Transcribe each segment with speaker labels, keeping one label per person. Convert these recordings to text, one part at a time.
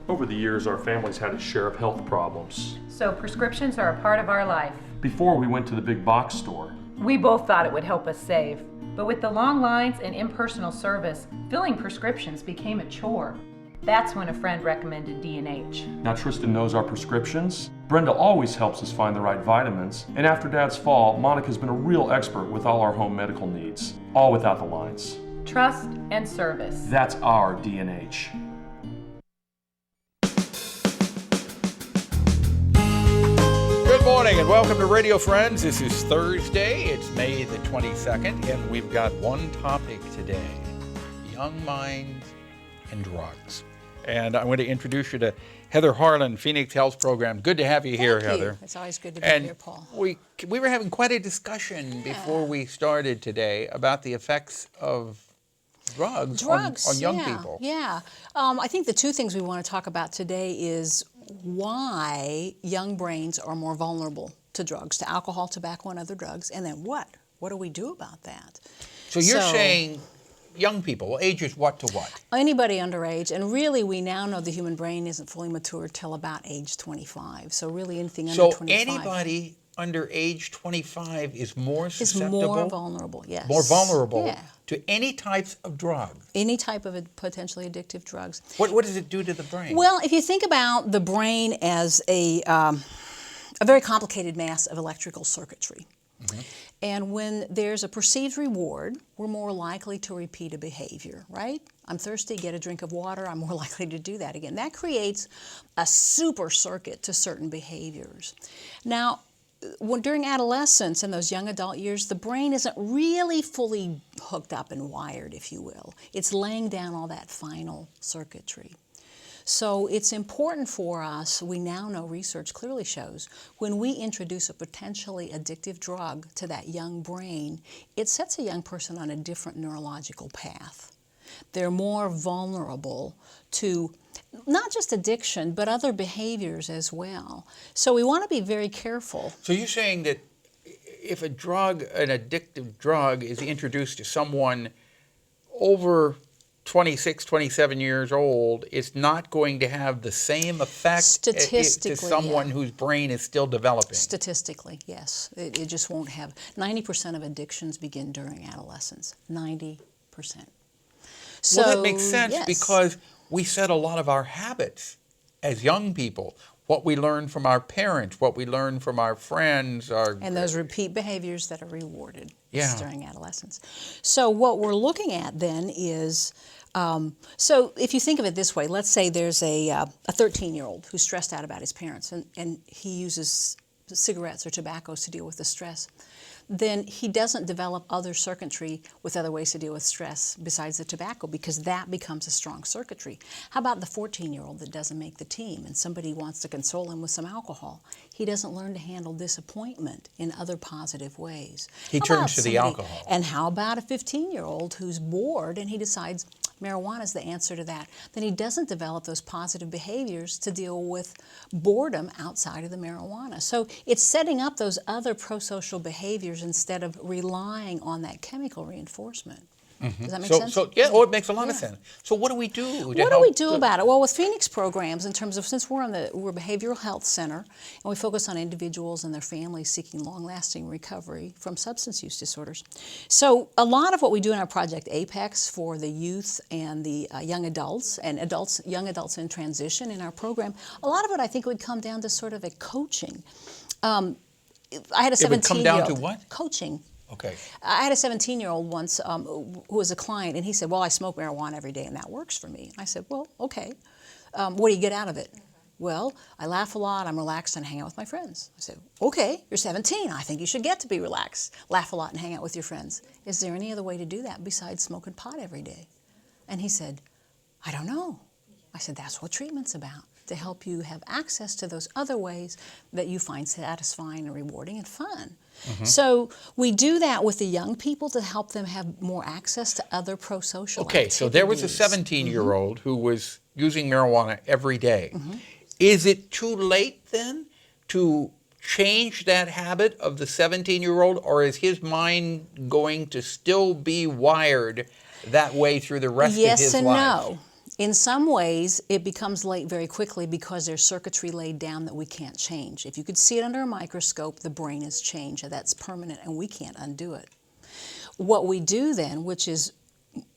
Speaker 1: Over the years, our family's had a share of health problems.
Speaker 2: So prescriptions are a part of our life.
Speaker 1: Before we went to the big box store.
Speaker 2: We both thought it would help us save. But with the long lines and impersonal service, filling prescriptions became a chore. That's when a friend recommended D&H.
Speaker 1: Now Tristan knows our prescriptions. Brenda always helps us find the right vitamins. And after Dad's fall, Monica's been a real expert with all our home medical needs. All without the lines.
Speaker 2: Trust and service.
Speaker 1: That's our D&H.
Speaker 3: Good morning and welcome to Radio Friends. This is Thursday. It's May the 22nd, and we've got one topic today: young minds and drugs. And I'm going to introduce you to Heather Harlan, Phoenix Health Program. Good to have you here, Heather.
Speaker 4: It's always good to be here, Paul.
Speaker 3: We were having quite a discussion before we started today about the effects of drugs on young people.
Speaker 4: Yeah. I think the two things we want to talk about today is why young brains are more vulnerable to drugs, to alcohol, tobacco, and other drugs, and then what? What do we do about that?
Speaker 3: So you're saying young people, well, ages what to what?
Speaker 4: Anybody underage, and really we now know the human brain isn't fully mature till about age 25. So really anything under 25.
Speaker 3: So anybody under age 25 is more susceptible?
Speaker 4: Is more vulnerable, yes.
Speaker 3: More vulnerable to any types of drugs?
Speaker 4: Any type of potentially addictive drugs.
Speaker 3: What does it do to the brain?
Speaker 4: Well, if you think about the brain as a very complicated mass of electrical circuitry, and when there's a perceived reward, we're more likely to repeat a behavior, right? I'm thirsty, get a drink of water, I'm more likely to do that again. That creates a super circuit to certain behaviors. Now, during adolescence and those young adult years, the brain isn't really fully hooked up and wired, if you will. It's laying down all that final circuitry. So it's important for us, we now know research clearly shows, when we introduce a potentially addictive drug to that young brain, it sets a young person on a different neurological path. They're more vulnerable to not just addiction, but other behaviors as well. So we want to be very careful.
Speaker 3: So you're saying that if a drug, an addictive drug, is introduced to someone over 26, 27 years old, it's not going to have the same effect to someone whose brain is still developing? Statistically,
Speaker 4: yes. It just won't have. 90% of addictions begin during adolescence. 90%. So,
Speaker 3: well, that makes sense because we set a lot of our habits as young people. What we learn from our parents, what we learn from our friends.
Speaker 4: And those repeat behaviors that are rewarded during adolescence. So what we're looking at then is, so if you think of it this way, let's say there's a 13-year-old who's stressed out about his parents and he uses cigarettes or tobaccos to deal with the stress. Then he doesn't develop other circuitry with other ways to deal with stress besides the tobacco, because that becomes a strong circuitry. How about the 14-year-old that doesn't make the team and somebody wants to console him with some alcohol? He doesn't learn to handle disappointment in other positive ways.
Speaker 3: He turns to the alcohol.
Speaker 4: And how about a 15-year-old who's bored and he decides marijuana is the answer to that? Then he doesn't develop those positive behaviors to deal with boredom outside of the marijuana. So it's setting up those other pro-social behaviors instead of relying on that chemical reinforcement. Does that make sense?
Speaker 3: It makes a lot of sense. So what do we do?
Speaker 4: What do we do about it? Well, with Phoenix programs, in terms of, since we're a behavioral health center, and we focus on individuals and their families seeking long-lasting recovery from substance use disorders. So a lot of what we do in our Project Apex for the youth and the young adults, and young adults in transition in our program, a lot of it I think would come down to sort of a coaching. I had a 17-year-old. It would come down to what? Coaching.
Speaker 3: Okay.
Speaker 4: I had a 17-year-old once who was a client, and he said, well, I smoke marijuana every day, and that works for me. I said, well, okay. What do you get out of it? Well, I laugh a lot, I'm relaxed, and hang out with my friends. I said, okay, you're 17. I think you should get to be relaxed. Laugh a lot and hang out with your friends. Is there any other way to do that besides smoking pot every day? And he said, I don't know. I said, that's what treatment's about, to help you have access to those other ways that you find satisfying and rewarding and fun. So we do that with the young people to help them have more access to other pro-social activities.
Speaker 3: So there was a 17-year-old who was using marijuana every day. Is it too late then to change that habit of the 17-year-old, or is his mind going to still be wired that way through the rest of his life?
Speaker 4: Yes and no. In some ways, it becomes late very quickly because there's circuitry laid down that we can't change. If you could see it under a microscope, the brain has changed, and that's permanent, and we can't undo it. What we do then, which is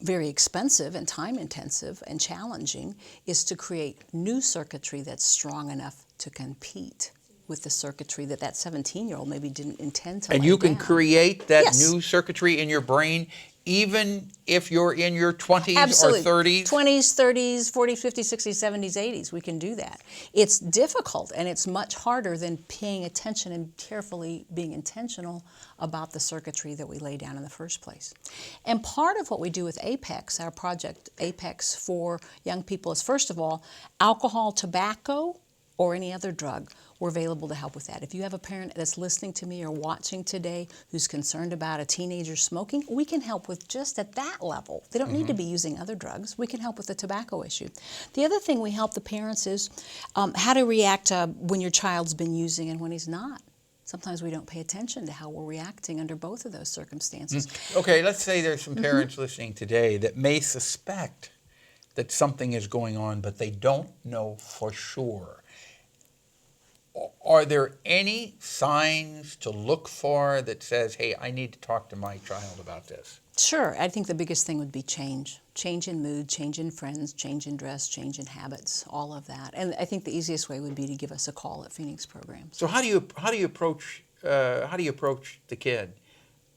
Speaker 4: very expensive and time-intensive and challenging, is to create new circuitry that's strong enough to compete with the circuitry that 17-year-old maybe didn't intend to lay
Speaker 3: And you can
Speaker 4: down.
Speaker 3: create that
Speaker 4: Yes.
Speaker 3: new circuitry in your brain even if you're in your 20s
Speaker 4: Absolutely.
Speaker 3: or 30s?
Speaker 4: 20s, 30s, 40s, 50s, 60s, 70s, 80s, we can do that. It's difficult, and it's much harder than paying attention and carefully being intentional about the circuitry that we lay down in the first place. And part of what we do with APEX, our project APEX for young people, is first of all, alcohol, tobacco, or any other drug, we're available to help with that. If you have a parent that's listening to me or watching today who's concerned about a teenager smoking, we can help with just at that level. They don't need to be using other drugs. We can help with the tobacco issue. The other thing we help the parents is how to react when your child's been using and when he's not. Sometimes we don't pay attention to how we're reacting under both of those circumstances.
Speaker 3: Okay, let's say there's some parents listening today that may suspect that something is going on, but they don't know for sure. Are there any signs to look for that says, hey, I need to talk to my child about this?
Speaker 4: Sure. I think the biggest thing would be change. Change in mood, change in friends, change in dress, change in habits, all of that. And I think the easiest way would be to give us a call at Phoenix Programs.
Speaker 3: So how do you approach the kid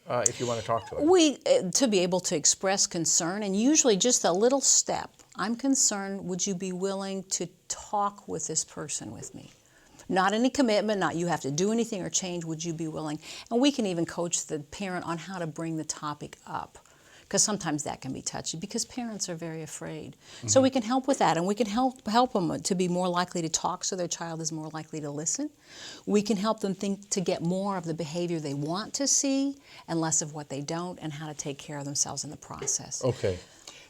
Speaker 3: if you want to talk to him?
Speaker 4: To be able to express concern, and usually just a little step. I'm concerned, would you be willing to talk with this person with me? Not any commitment, not you have to do anything or change, would you be willing? And we can even coach the parent on how to bring the topic up, because sometimes that can be touchy because parents are very afraid. So we can help with that, and we can help them to be more likely to talk so their child is more likely to listen. We can help them think to get more of the behavior they want to see and less of what they don't, and how to take care of themselves in the process.
Speaker 3: Okay.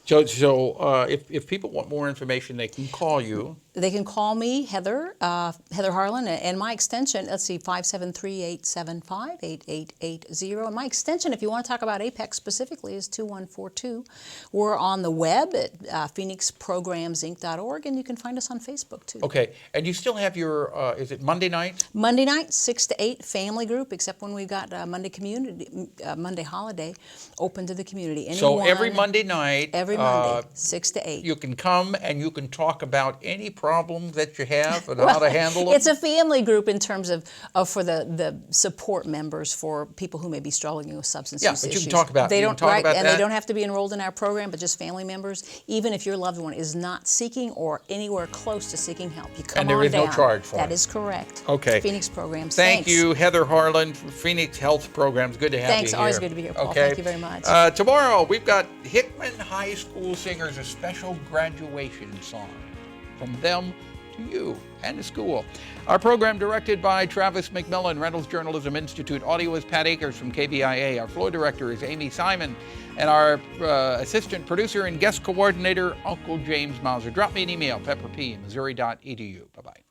Speaker 3: So if people want more information, they can call you.
Speaker 4: They can call me, Heather Harlan, and my extension, let's see, 573-875-8880. And my extension, if you want to talk about APEX specifically, is 2142. We're on the web at phoenixprogramsinc.org, and you can find us on Facebook, too.
Speaker 3: Okay. And you still have your, is it Monday night?
Speaker 4: Monday night, 6 to 8, family group, except when we've got Monday holiday, open to the community.
Speaker 3: So
Speaker 4: Anyone,
Speaker 3: every Monday night.
Speaker 4: Every Monday, 6 to 8.
Speaker 3: You can come and you can talk about any problems that you have and how to handle them.
Speaker 4: It's a family group in terms of for the support members for people who may be struggling with substance use issues.
Speaker 3: Yeah, but you can talk about
Speaker 4: They
Speaker 3: that.
Speaker 4: they don't have to be enrolled in our program, but just family members. Even if your loved one is not seeking or anywhere close to seeking help, you come
Speaker 3: And there
Speaker 4: on
Speaker 3: is
Speaker 4: down.
Speaker 3: no charge for it.
Speaker 4: That is correct.
Speaker 3: Okay.
Speaker 4: Phoenix Programs.
Speaker 3: Thank
Speaker 4: Thanks.
Speaker 3: you, Heather Harlan from Phoenix Health Programs. Good to have
Speaker 4: Thanks.
Speaker 3: you here.
Speaker 4: Always good to be here, Paul.
Speaker 3: Okay.
Speaker 4: Thank you very much.
Speaker 3: Tomorrow, we've got Hickman High School Singers, a special graduation song from them to you and the school. Our program directed by Travis McMillen, Reynolds Journalism Institute. Audio is Pat Akers from KBIA. Our floor director is Amy Simon. And our assistant producer and guest coordinator, Uncle James Mauser. Drop me an email, pepperp@missouri.edu. Bye-bye.